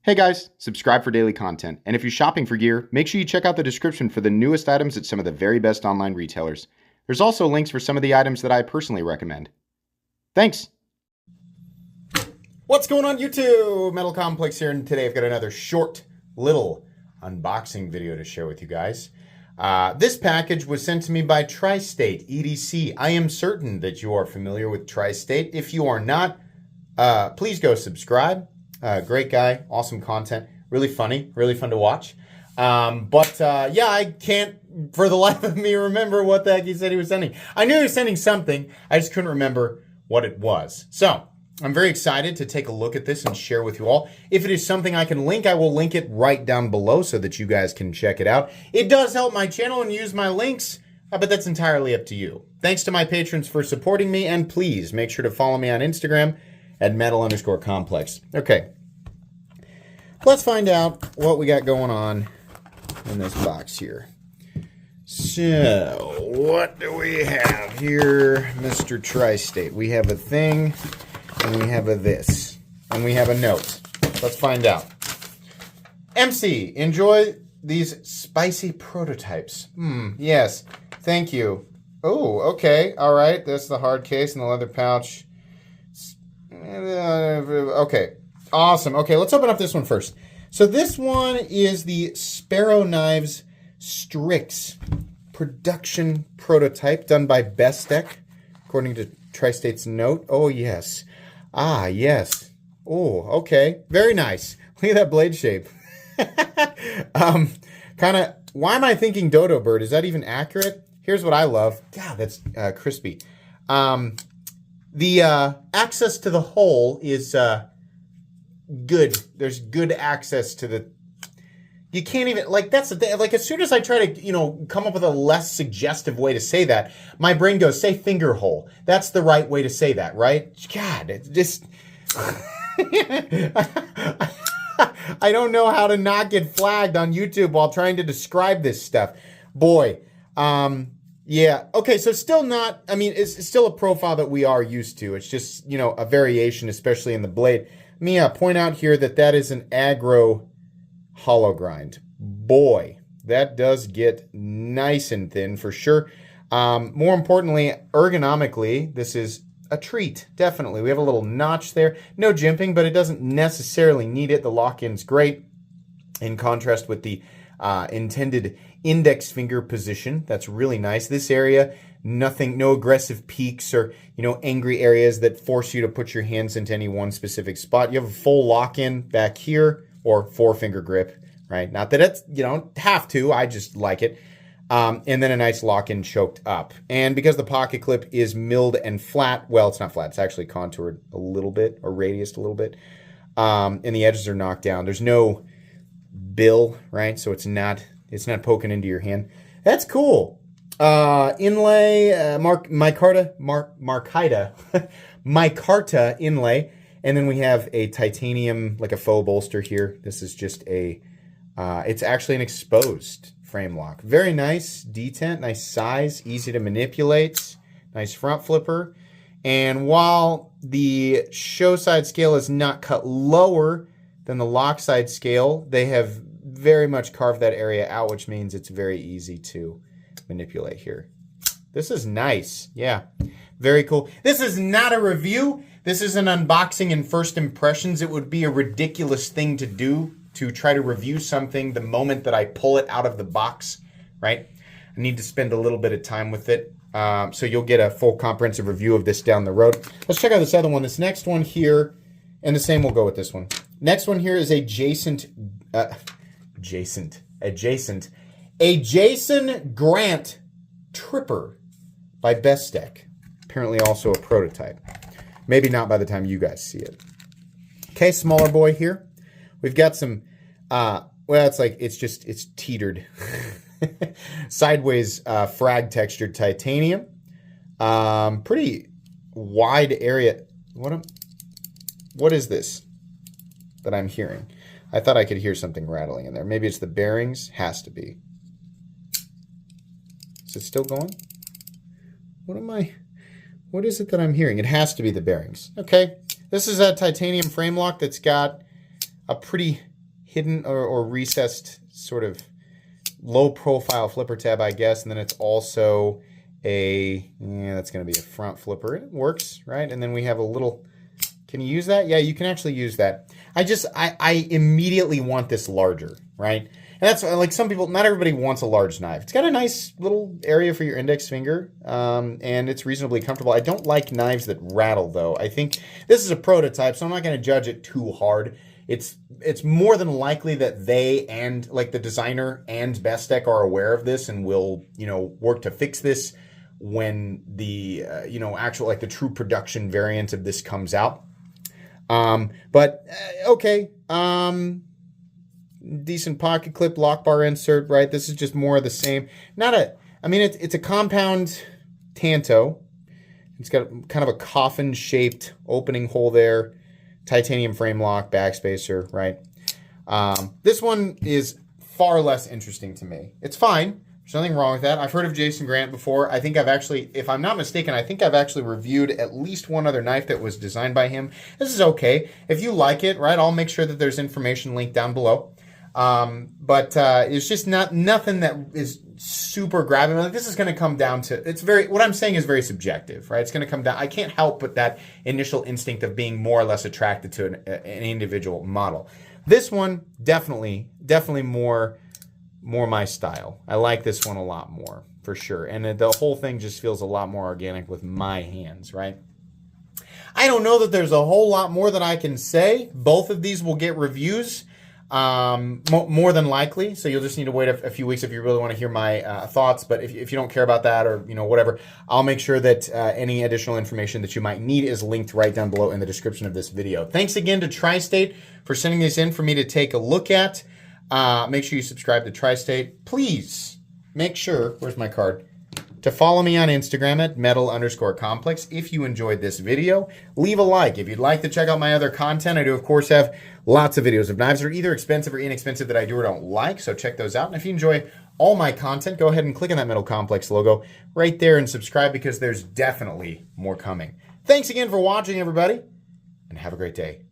Hey guys, subscribe for daily content. And if you're shopping for gear, make sure you check out the description for the newest items at some of the very best online retailers. There's also links for some of the items that I personally recommend. Thanks! What's going on YouTube? Metal Complex here, and today I've got another short little unboxing video to share with you guys. This package was sent to me by Tri-State EDC. I am certain that you are familiar with Tri-State. If you are not, please go subscribe. Great guy, awesome content, really funny, really fun to watch. Yeah, I can't for the life of me remember what the heck he said he was sending. I knew he was sending something, I just couldn't remember what it was. So, I'm very excited to take a look at this and share with you all. If it is something I can link, I will link it right down below so that you guys can check it out. It does help my channel and use my links, but that's entirely up to you. Thanks to my patrons for supporting me, and please make sure to follow me on Instagram at metal_complex. Okay, let's find out what we got going on in this box here. So, what do we have here, Mr. Tri-State? We have a thing, and we have a this, and we have a note. Let's find out. MC, enjoy these spicy prototypes. Yes, thank you. Oh, okay, all right. That's the hard case and the leather pouch. Okay, awesome. Okay, let's open up this one first. So this one is the Sparrow Knives Strix production prototype done by Bestech, according to Tri-State's note. Oh, yes. Ah, yes. Oh, okay. Very nice. Look at that blade shape. Kind of, why am I thinking dodo bird? Is that even accurate? Here's what I love. God, that's crispy. The access to the hole is good. There's good access to the... You can't even... Like, that's the thing. Like, as soon as I try to, you know, come up with a less suggestive way to say that, my brain goes, say finger hole. That's the right way to say that, right? God, it's just... I don't know how to not get flagged on YouTube while trying to describe this stuff. Boy, yeah. Okay, so still not, I mean, it's still a profile that we are used to. It's just, you know, a variation, especially in the blade. Let me point out here that that is an aggro hollow grind. Boy, that does get nice and thin for sure. More importantly, ergonomically, this is a treat, definitely. We have a little notch there. No jimping, but it doesn't necessarily need it. The lock-in's great, in contrast with the intended index finger position. That's really nice. This area, nothing, no aggressive peaks or, you know, angry areas that force you to put your hands into any one specific spot. You have a full lock-in back here, or four-finger grip, right? Not that it's, you don't have to, I just like it. And then a nice lock-in choked up. And because the pocket clip is milled and flat, well, it's not flat, it's actually contoured a little bit, or radiused a little bit. And the edges are knocked down. There's no bill, right? So it's not poking into your hand. That's cool. Inlay, micarta micarta inlay. And then we have a titanium, like a faux bolster here. This is just a, it's actually an exposed frame lock. Very nice detent, nice size, easy to manipulate, nice front flipper. And while the show side scale is not cut lower than the lock side scale, they have very much carved that area out, which means it's very easy to manipulate here. This is nice. Yeah, very cool. This is not a review. This is an unboxing and first impressions. It would be a ridiculous thing to do to try to review something the moment that I pull it out of the box, right? I need to spend a little bit of time with it. So you'll get a full comprehensive review of this down the road. Let's check out this other one. This next one here, and the same will go with this one. Next one here is a Jason Grant Tripper by Bestech. Apparently also a prototype. Maybe not by the time you guys see it. Okay, smaller boy here. We've got some, well, it's teetered. Sideways frag textured titanium. Pretty wide area. What is this that I'm hearing? I thought I could hear something rattling in there. Maybe it's the bearings. Has to be. Is it still going? What is it that I'm hearing? It has to be the bearings. Okay. This is a titanium frame lock that's got a pretty hidden or recessed sort of low profile flipper tab, I guess. And then it's also that's going to be a front flipper. It works, right? And then we have a little, can you use that? Yeah, you can actually use that. I immediately want this larger, right? And that's like some people, not everybody wants a large knife. It's got a nice little area for your index finger, and it's reasonably comfortable. I don't like knives that rattle, though. I think this is a prototype, so I'm not going to judge it too hard. It's more than likely that they and like the designer and Bestech are aware of this and will, work to fix this when the, actual, like the true production variant of this comes out. Okay. Decent pocket clip, lock bar insert, right? This is just more of the same. It's a compound Tanto. It's got kind of a coffin-shaped opening hole there. Titanium frame lock, backspacer, right? This one is far less interesting to me. It's fine. There's nothing wrong with that. I've heard of Jason Grant before. I think I've actually, if I'm not mistaken, reviewed at least one other knife that was designed by him. This is okay. If you like it, right, I'll make sure that there's information linked down below. It's just nothing that is super grabbing. Like, this is going to come down to, what I'm saying is very subjective, right? It's going to come down, I can't help but that initial instinct of being more or less attracted to an individual model. This one, definitely more my style. I like this one a lot more, for sure. And the whole thing just feels a lot more organic with my hands, right? I don't know that there's a whole lot more that I can say. Both of these will get reviews. More than likely, so you'll just need to wait a few weeks if you really want to hear my thoughts. But if you don't care about that, or whatever, I'll make sure that any additional information that you might need is linked right down below in the description of this video. Thanks again to Tri-State for sending this in for me to take a look at. Make sure you subscribe to Tri-State. Please make sure, where's my card, to follow me on Instagram at metal_complex. If you enjoyed this video, leave a like. If you'd like to check out my other content, I do, of course, have lots of videos of knives that are either expensive or inexpensive that I do or don't like, so check those out. And if you enjoy all my content, go ahead and click on that Metal Complex logo right there and subscribe, because there's definitely more coming. Thanks again for watching, everybody, and have a great day.